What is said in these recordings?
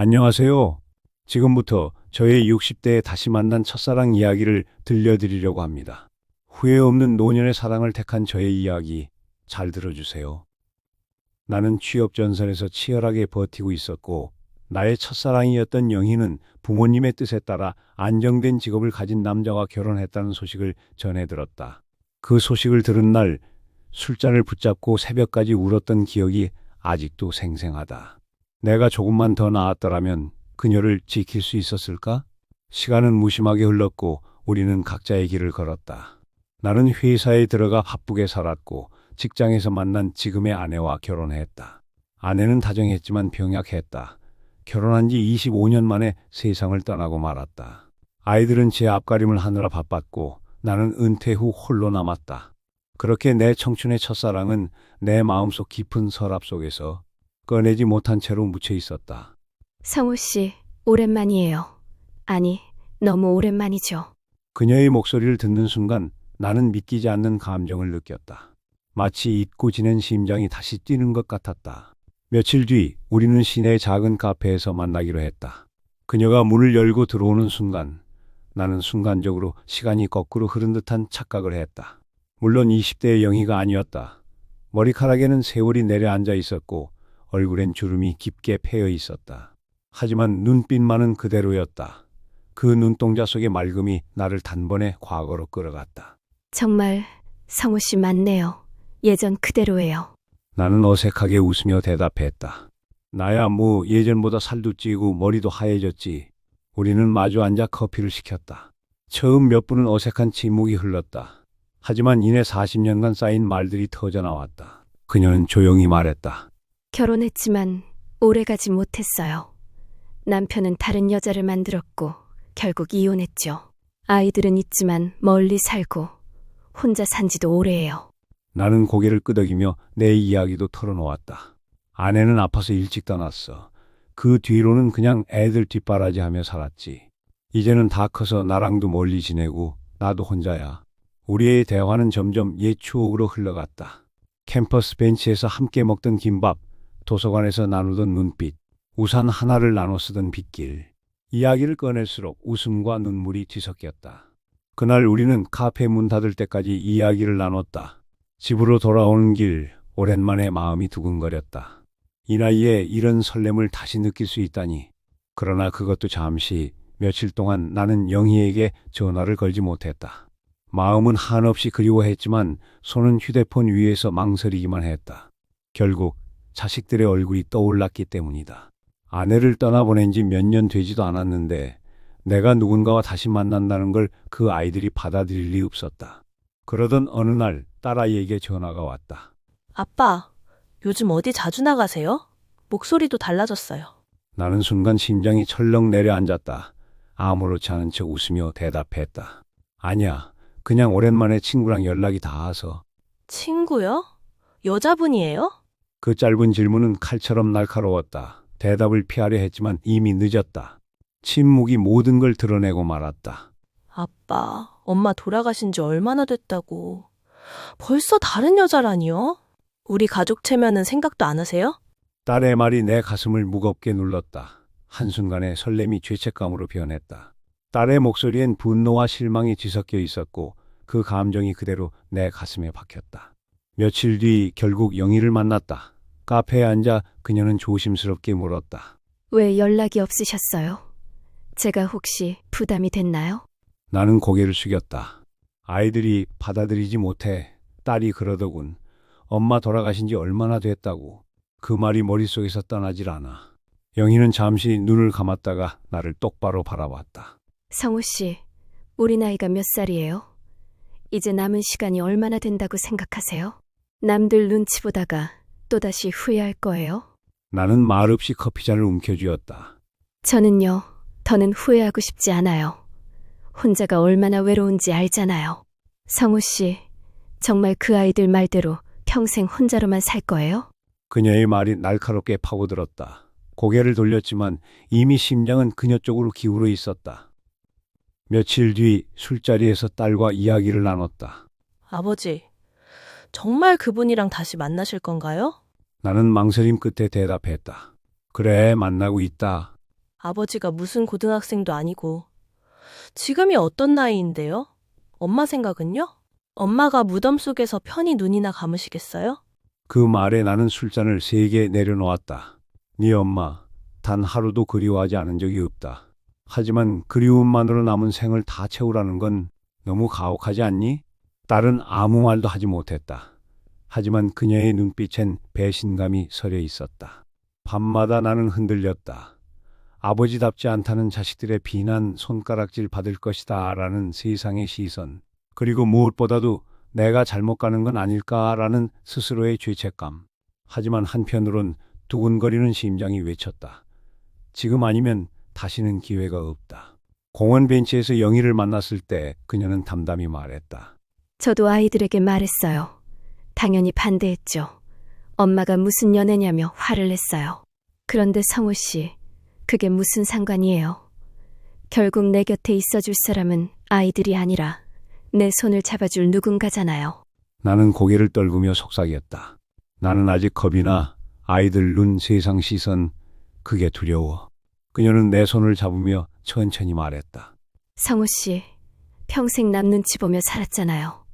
안녕하세요. 지금부터 저의 60대에 다시 만난 첫사랑 이야기를 들려드리려고 합니다. 후회 없는 노년의 사랑을 택한 저의 이야기 잘 들어주세요. 나는 취업 전선에서 치열하게 버티고 있었고 나의 첫사랑이었던 영희는 부모님의 뜻에 따라 안정된 직업을 가진 남자와 결혼했다는 소식을 전해 들었다. 그 소식을 들은 날 술잔을 붙잡고 새벽까지 울었던 기억이 아직도 생생하다. 내가 조금만 더 나았더라면 그녀를 지킬 수 있었을까? 시간은 무심하게 흘렀고 우리는 각자의 길을 걸었다. 나는 회사에 들어가 바쁘게 살았고 직장에서 만난 지금의 아내와 결혼했다. 아내는 다정했지만 병약했다. 결혼한 지 25년 만에 세상을 떠나고 말았다. 아이들은 제 앞가림을 하느라 바빴고 나는 은퇴 후 홀로 남았다. 그렇게 내 청춘의 첫사랑은 내 마음속 깊은 서랍 속에서 꺼내지 못한 채로 묻혀 있었다. 성우 씨, 오랜만이에요. 아니, 너무 오랜만이죠. 그녀의 목소리를 듣는 순간 나는 믿기지 않는 감정을 느꼈다. 마치 잊고 지낸 심장이 다시 뛰는 것 같았다. 며칠 뒤 우리는 시내의 작은 카페에서 만나기로 했다. 그녀가 문을 열고 들어오는 순간 나는 순간적으로 시간이 거꾸로 흐른 듯한 착각을 했다. 물론 20대의 영희가 아니었다. 머리카락에는 세월이 내려앉아 있었고 얼굴엔 주름이 깊게 패여 있었다. 하지만 눈빛만은 그대로였다. 그 눈동자 속의 맑음이 나를 단번에 과거로 끌어갔다. 정말 성우 씨 맞네요. 예전 그대로예요. 나는 어색하게 웃으며 대답했다. 나야 뭐 예전보다 살도 찌고 머리도 하얘졌지. 우리는 마주 앉아 커피를 시켰다. 처음 몇 분은 어색한 침묵이 흘렀다. 하지만 이내 40년간 쌓인 말들이 터져나왔다. 그녀는 조용히 말했다. 결혼했지만 오래가지 못했어요. 남편은 다른 여자를 만들었고 결국 이혼했죠. 아이들은 있지만 멀리 살고 혼자 산 지도 오래예요. 나는 고개를 끄덕이며 내 이야기도 털어놓았다. 아내는 아파서 일찍 떠났어. 그 뒤로는 그냥 애들 뒷바라지하며 살았지. 이제는 다 커서 나랑도 멀리 지내고 나도 혼자야. 우리의 대화는 점점 옛 추억으로 흘러갔다. 캠퍼스 벤치에서 함께 먹던 김밥, 도서관에서 나누던 눈빛, 우산 하나를 나눠 쓰던 빗길. 이야기를 꺼낼수록 웃음과 눈물이 뒤섞였다. 그날 우리는 카페 문 닫을 때까지 이야기를 나눴다. 집으로 돌아오는 길, 오랜만에 마음이 두근거렸다. 이 나이에 이런 설렘을 다시 느낄 수 있다니. 그러나 그것도 잠시, 며칠 동안 나는 영희에게 전화를 걸지 못했다. 마음은 한없이 그리워했지만 손은 휴대폰 위에서 망설이기만 했다. 결국 자식들의 얼굴이 떠올랐기 때문이다. 아내를 떠나보낸 지 몇 년 되지도 않았는데 내가 누군가와 다시 만난다는 걸 그 아이들이 받아들일 리 없었다. 그러던 어느 날 딸아이에게 전화가 왔다. 아빠, 요즘 어디 자주 나가세요? 목소리도 달라졌어요. 나는 순간 심장이 철렁 내려앉았다. 아무렇지 않은 척 웃으며 대답했다. 아니야, 그냥 오랜만에 친구랑 연락이 닿아서. 친구요? 여자분이에요? 그 짧은 질문은 칼처럼 날카로웠다. 대답을 피하려 했지만 이미 늦었다. 침묵이 모든 걸 드러내고 말았다. 아빠, 엄마 돌아가신 지 얼마나 됐다고. 벌써 다른 여자라니요? 우리 가족 체면은 생각도 안 하세요? 딸의 말이 내 가슴을 무겁게 눌렀다. 한순간에 설렘이 죄책감으로 변했다. 딸의 목소리엔 분노와 실망이 뒤섞여 있었고 그 감정이 그대로 내 가슴에 박혔다. 며칠 뒤 결국 영희를 만났다. 카페에 앉아 그녀는 조심스럽게 물었다. 왜 연락이 없으셨어요? 제가 혹시 부담이 됐나요? 나는 고개를 숙였다. 아이들이 받아들이지 못해. 딸이 그러더군. 엄마 돌아가신 지 얼마나 됐다고. 그 말이 머릿속에서 떠나질 않아. 영희는 잠시 눈을 감았다가 나를 똑바로 바라봤다. 성우 씨, 우리 나이가 몇 살이에요? 이제 남은 시간이 얼마나 된다고 생각하세요? 남들 눈치 보다가 또다시 후회할 거예요? 나는 말없이 커피잔을 움켜쥐었다. 저는요, 더는 후회하고 싶지 않아요. 혼자가 얼마나 외로운지 알잖아요. 성우 씨, 정말 그 아이들 말대로 평생 혼자로만 살 거예요? 그녀의 말이 날카롭게 파고들었다. 고개를 돌렸지만 이미 심장은 그녀 쪽으로 기울어 있었다. 며칠 뒤 술자리에서 딸과 이야기를 나눴다. 아버지, 정말 그분이랑 다시 만나실 건가요? 나는 망설임 끝에 대답했다. 그래, 만나고 있다. 아버지가 무슨 고등학생도 아니고. 지금이 어떤 나이인데요? 엄마 생각은요? 엄마가 무덤 속에서 편히 눈이나 감으시겠어요? 그 말에 나는 술잔을 3개 내려놓았다. 네 엄마 단 하루도 그리워하지 않은 적이 없다. 하지만 그리움만으로 남은 생을 다 채우라는 건 너무 가혹하지 않니? 딸은 아무 말도 하지 못했다. 하지만 그녀의 눈빛엔 배신감이 서려 있었다. 밤마다 나는 흔들렸다. 아버지답지 않다는 자식들의 비난, 손가락질 받을 것이다 라는 세상의 시선, 그리고 무엇보다도 내가 잘못 가는 건 아닐까라는 스스로의 죄책감. 하지만 한편으론 두근거리는 심장이 외쳤다. 지금 아니면 다시는 기회가 없다. 공원 벤치에서 영희를 만났을 때 그녀는 담담히 말했다. 저도 아이들에게 말했어요. 당연히 반대했죠. 엄마가 무슨 연애냐며 화를 냈어요. 그런데 성우 씨, 그게 무슨 상관이에요? 결국 내 곁에 있어줄 사람은 아이들이 아니라 내 손을 잡아줄 누군가잖아요. 나는 고개를 떨구며 속삭였다. 나는 아직 겁이나 아이들 눈, 세상 시선, 그게 두려워. 그녀는 내 손을 잡으며 천천히 말했다. 성우 씨, 평생 남 눈치 보며 살았잖아요.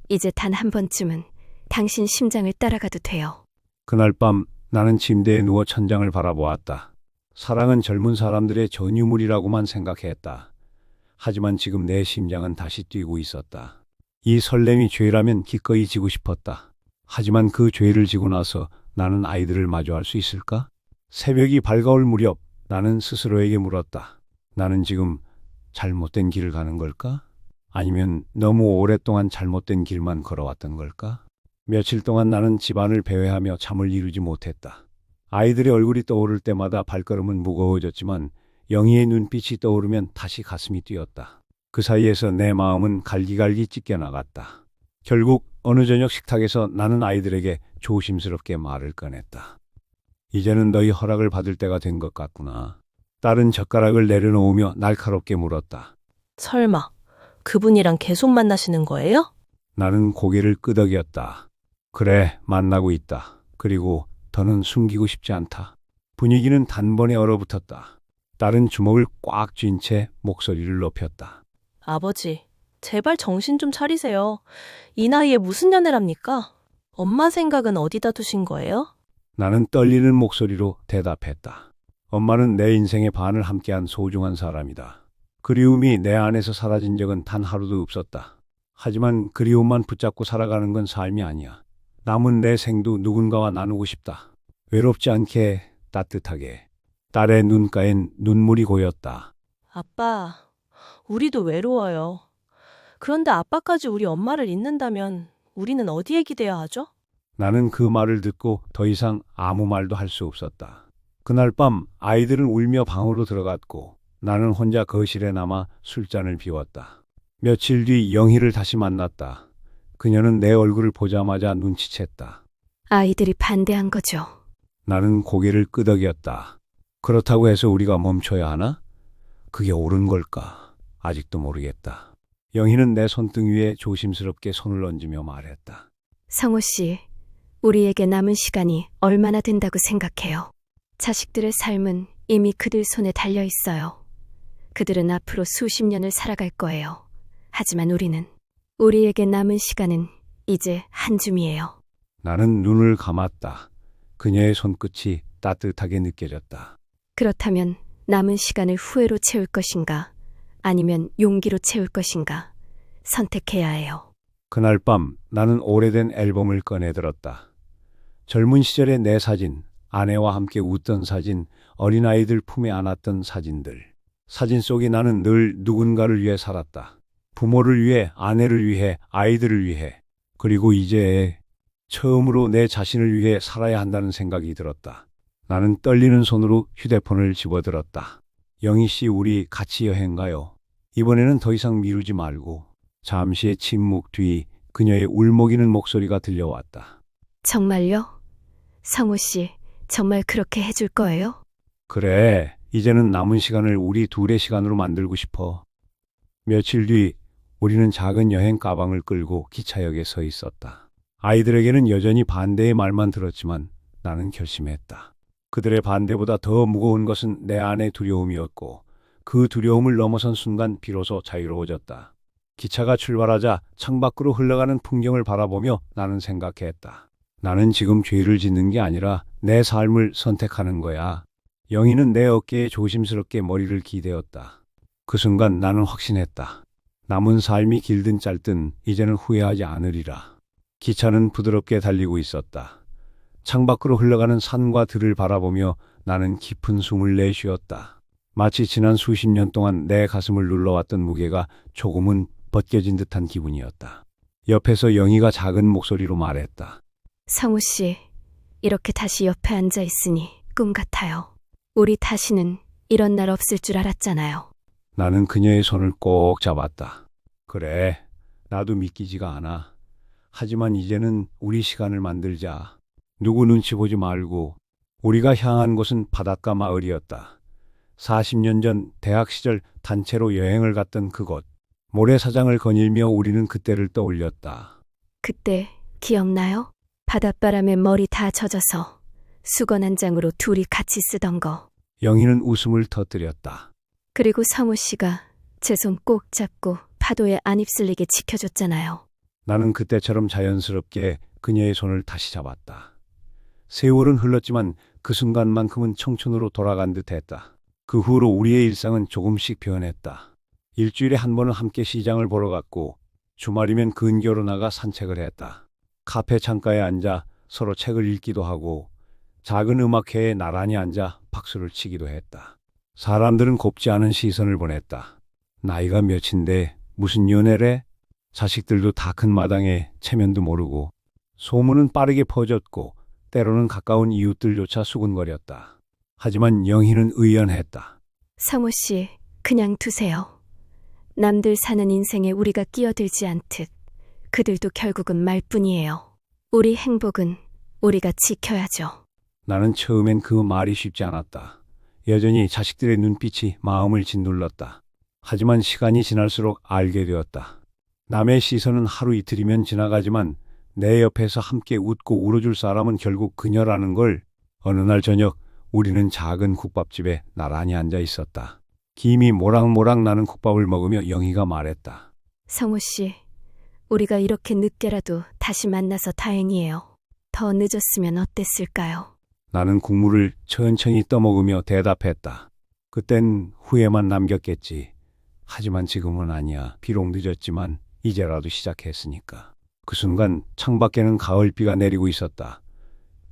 이제 단 한 번쯤은 당신 심장을 따라가도 돼요. 그날 밤 나는 침대에 누워 천장을 바라보았다. 사랑은 젊은 사람들의 전유물이라고만 생각했다. 하지만 지금 내 심장은 다시 뛰고 있었다. 이 설렘이 죄라면 기꺼이 지고 싶었다. 하지만 그 죄를 지고 나서 나는 아이들을 마주할 수 있을까? 새벽이 밝아올 무렵 나는 스스로에게 물었다. 나는 지금 잘못된 길을 가는 걸까? 아니면 너무 오랫동안 잘못된 길만 걸어왔던 걸까? 며칠 동안 나는 집안을 배회하며 잠을 이루지 못했다. 아이들의 얼굴이 떠오를 때마다 발걸음은 무거워졌지만 영희의 눈빛이 떠오르면 다시 가슴이 뛰었다. 그 사이에서 내 마음은 갈기갈기 찢겨나갔다. 결국 어느 저녁 식탁에서 나는 아이들에게 조심스럽게 말을 꺼냈다. 이제는 너희 허락을 받을 때가 된 것 같구나. 딸은 젓가락을 내려놓으며 날카롭게 물었다. 설마 그분이랑 계속 만나시는 거예요? 나는 고개를 끄덕였다. 그래, 만나고 있다. 그리고 더는 숨기고 싶지 않다. 분위기는 단번에 얼어붙었다. 딸은 주먹을 꽉 쥔 채 목소리를 높였다. 아버지, 제발 정신 좀 차리세요. 이 나이에 무슨 연애랍니까? 엄마 생각은 어디다 두신 거예요? 나는 떨리는 목소리로 대답했다. 엄마는 내 인생의 반을 함께한 소중한 사람이다. 그리움이 내 안에서 사라진 적은 단 하루도 없었다. 하지만 그리움만 붙잡고 살아가는 건 삶이 아니야. 남은 내 생도 누군가와 나누고 싶다. 외롭지 않게, 따뜻하게. 딸의 눈가엔 눈물이 고였다. 아빠, 우리도 외로워요. 그런데 아빠까지 우리 엄마를 잊는다면 우리는 어디에 기대야 하죠? 나는 그 말을 듣고 더 이상 아무 말도 할 수 없었다. 그날 밤 아이들은 울며 방으로 들어갔고 나는 혼자 거실에 남아 술잔을 비웠다. 며칠 뒤 영희를 다시 만났다. 그녀는 내 얼굴을 보자마자 눈치챘다. 아이들이 반대한 거죠. 나는 고개를 끄덕였다. 그렇다고 해서 우리가 멈춰야 하나? 그게 옳은 걸까? 아직도 모르겠다. 영희는 내 손등 위에 조심스럽게 손을 얹으며 말했다. 성우 씨, 우리에게 남은 시간이 얼마나 된다고 생각해요? 자식들의 삶은 이미 그들 손에 달려 있어요. 그들은 앞으로 수십 년을 살아갈 거예요. 하지만 우리에게 남은 시간은 이제 한 줌이에요. 나는 눈을 감았다. 그녀의 손끝이 따뜻하게 느껴졌다. 그렇다면 남은 시간을 후회로 채울 것인가? 아니면 용기로 채울 것인가? 선택해야 해요. 그날 밤 나는 오래된 앨범을 꺼내들었다. 젊은 시절의 내 사진, 아내와 함께 웃던 사진, 어린아이들 품에 안았던 사진들. 사진 속에 나는 늘 누군가를 위해 살았다. 부모를 위해, 아내를 위해, 아이들을 위해. 그리고 이제 처음으로 내 자신을 위해 살아야 한다는 생각이 들었다. 나는 떨리는 손으로 휴대폰을 집어들었다. 영희 씨, 우리 같이 여행 가요. 이번에는 더 이상 미루지 말고. 잠시의 침묵 뒤 그녀의 울먹이는 목소리가 들려왔다. 정말요? 성우 씨, 정말 그렇게 해줄 거예요? 그래, 이제는 남은 시간을 우리 둘의 시간으로 만들고 싶어. 며칠 뒤 우리는 작은 여행 가방을 끌고 기차역에 서 있었다. 아이들에게는 여전히 반대의 말만 들었지만 나는 결심했다. 그들의 반대보다 더 무거운 것은 내 안의 두려움이었고 그 두려움을 넘어선 순간 비로소 자유로워졌다. 기차가 출발하자 창밖으로 흘러가는 풍경을 바라보며 나는 생각했다. 나는 지금 죄를 짓는 게 아니라 내 삶을 선택하는 거야. 영희는 내 어깨에 조심스럽게 머리를 기대었다. 그 순간 나는 확신했다. 남은 삶이 길든 짧든 이제는 후회하지 않으리라. 기차는 부드럽게 달리고 있었다. 창밖으로 흘러가는 산과 들을 바라보며 나는 깊은 숨을 내쉬었다. 마치 지난 수십 년 동안 내 가슴을 눌러왔던 무게가 조금은 벗겨진 듯한 기분이었다. 옆에서 영희가 작은 목소리로 말했다. 성우 씨, 이렇게 다시 옆에 앉아 있으니 꿈 같아요. 우리 다시는 이런 날 없을 줄 알았잖아요. 나는 그녀의 손을 꼭 잡았다. 그래, 나도 믿기지가 않아. 하지만 이제는 우리 시간을 만들자. 누구 눈치 보지 말고. 우리가 향한 곳은 바닷가 마을이었다. 40년 전 대학 시절 단체로 여행을 갔던 그곳. 모래사장을 거닐며 우리는 그때를 떠올렸다. 그때 기억나요? 바닷바람에 머리 다 젖어서 수건 한 장으로 둘이 같이 쓰던 거. 영희는 웃음을 터뜨렸다. 그리고 성우 씨가 제 손 꼭 잡고 파도에 안 휩쓸리게 지켜줬잖아요. 나는 그때처럼 자연스럽게 그녀의 손을 다시 잡았다. 세월은 흘렀지만 그 순간만큼은 청춘으로 돌아간 듯했다. 그 후로 우리의 일상은 조금씩 변했다. 일주일에 한 번은 함께 시장을 보러 갔고 주말이면 근교로 나가 산책을 했다. 카페 창가에 앉아 서로 책을 읽기도 하고 작은 음악회에 나란히 앉아 박수를 치기도 했다. 사람들은 곱지 않은 시선을 보냈다. 나이가 몇인데 무슨 연애래? 자식들도 다 큰 마당에 체면도 모르고. 소문은 빠르게 퍼졌고 때로는 가까운 이웃들조차 수군거렸다. 하지만 영희는 의연했다. 성우 씨, 그냥 두세요. 남들 사는 인생에 우리가 끼어들지 않듯 그들도 결국은 말뿐이에요. 우리 행복은 우리가 지켜야죠. 나는 처음엔 그 말이 쉽지 않았다. 여전히 자식들의 눈빛이 마음을 짓눌렀다. 하지만 시간이 지날수록 알게 되었다. 남의 시선은 하루 이틀이면 지나가지만 내 옆에서 함께 웃고 울어줄 사람은 결국 그녀라는 걸. 어느 날 저녁 우리는 작은 국밥집에 나란히 앉아 있었다. 김이 모락모락 나는 국밥을 먹으며 영희가 말했다. 성우 씨, 우리가 이렇게 늦게라도 다시 만나서 다행이에요. 더 늦었으면 어땠을까요? 나는 국물을 천천히 떠먹으며 대답했다. 그땐 후회만 남겼겠지. 하지만 지금은 아니야. 비록 늦었지만 이제라도 시작했으니까. 그 순간 창밖에는 가을비가 내리고 있었다.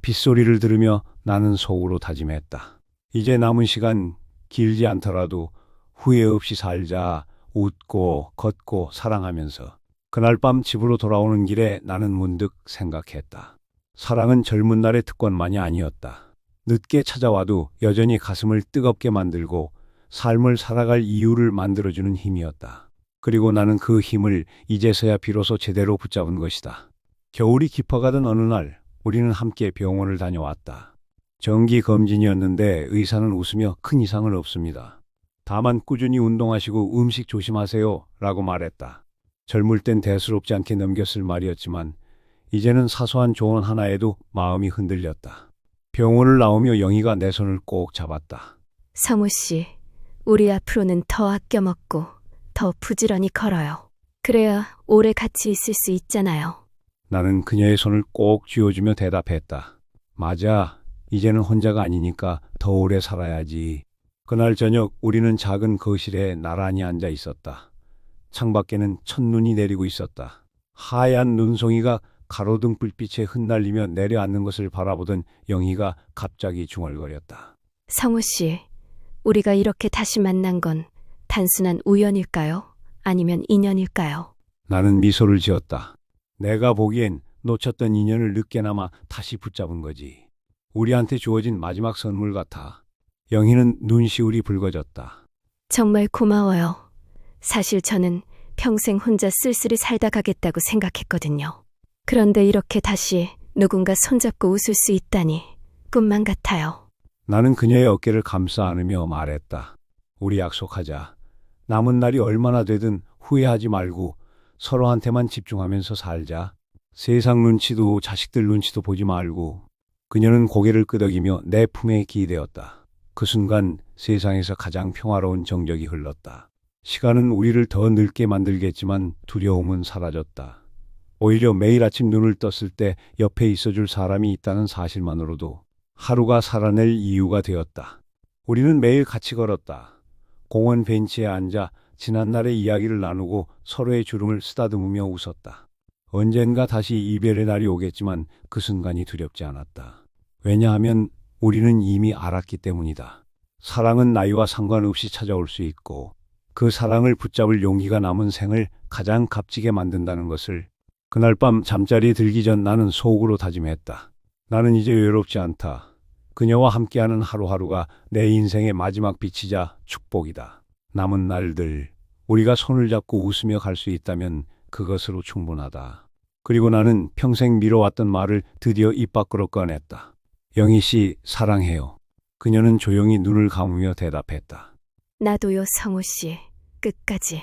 빗소리를 들으며 나는 속으로 다짐했다. 이제 남은 시간 길지 않더라도 후회 없이 살자. 웃고 걷고 사랑하면서. 그날 밤 집으로 돌아오는 길에 나는 문득 생각했다. 사랑은 젊은 날의 특권만이 아니었다. 늦게 찾아와도 여전히 가슴을 뜨겁게 만들고 삶을 살아갈 이유를 만들어주는 힘이었다. 그리고 나는 그 힘을 이제서야 비로소 제대로 붙잡은 것이다. 겨울이 깊어가던 어느 날 우리는 함께 병원을 다녀왔다. 정기 검진이었는데 의사는 웃으며 큰 이상은 없습니다. 다만 꾸준히 운동하시고 음식 조심하세요 라고 말했다. 젊을 땐 대수롭지 않게 넘겼을 말이었지만 이제는 사소한 조언 하나에도 마음이 흔들렸다. 병원을 나오며 영희가 내 손을 꼭 잡았다. 성우 씨, 우리 앞으로는 더 아껴 먹고 더 부지런히 걸어요. 그래야 오래 같이 있을 수 있잖아요. 나는 그녀의 손을 꼭 쥐어주며 대답했다. 맞아. 이제는 혼자가 아니니까 더 오래 살아야지. 그날 저녁 우리는 작은 거실에 나란히 앉아 있었다. 창밖에는 첫눈이 내리고 있었다. 하얀 눈송이가 가로등 불빛에 흩날리며 내려앉는 것을 바라보던 영희가 갑자기 중얼거렸다. 성우 씨, 우리가 이렇게 다시 만난 건 단순한 우연일까요? 아니면 인연일까요? 나는 미소를 지었다. 내가 보기엔 놓쳤던 인연을 늦게나마 다시 붙잡은 거지. 우리한테 주어진 마지막 선물 같아. 영희는 눈시울이 붉어졌다. 정말 고마워요. 사실 저는 평생 혼자 쓸쓸히 살다 가겠다고 생각했거든요. 그런데 이렇게 다시 누군가 손잡고 웃을 수 있다니 꿈만 같아요. 나는 그녀의 어깨를 감싸 안으며 말했다. 우리 약속하자. 남은 날이 얼마나 되든 후회하지 말고 서로한테만 집중하면서 살자. 세상 눈치도 자식들 눈치도 보지 말고. 그녀는 고개를 끄덕이며 내 품에 기대었다. 그 순간 세상에서 가장 평화로운 정적이 흘렀다. 시간은 우리를 더 늙게 만들겠지만 두려움은 사라졌다. 오히려 매일 아침 눈을 떴을 때 옆에 있어줄 사람이 있다는 사실만으로도 하루가 살아낼 이유가 되었다. 우리는 매일 같이 걸었다. 공원 벤치에 앉아 지난날의 이야기를 나누고 서로의 주름을 쓰다듬으며 웃었다. 언젠가 다시 이별의 날이 오겠지만 그 순간이 두렵지 않았다. 왜냐하면 우리는 이미 알았기 때문이다. 사랑은 나이와 상관없이 찾아올 수 있고 그 사랑을 붙잡을 용기가 남은 생을 가장 값지게 만든다는 것을 그날 밤 잠자리에 들기 전 나는 속으로 다짐했다. 나는 이제 외롭지 않다. 그녀와 함께하는 하루하루가 내 인생의 마지막 빛이자 축복이다. 남은 날들 우리가 손을 잡고 웃으며 갈 수 있다면 그것으로 충분하다. 그리고 나는 평생 미뤄왔던 말을 드디어 입 밖으로 꺼냈다. 영희 씨 사랑해요. 그녀는 조용히 눈을 감으며 대답했다. 나도요, 성우 씨. 끝까지.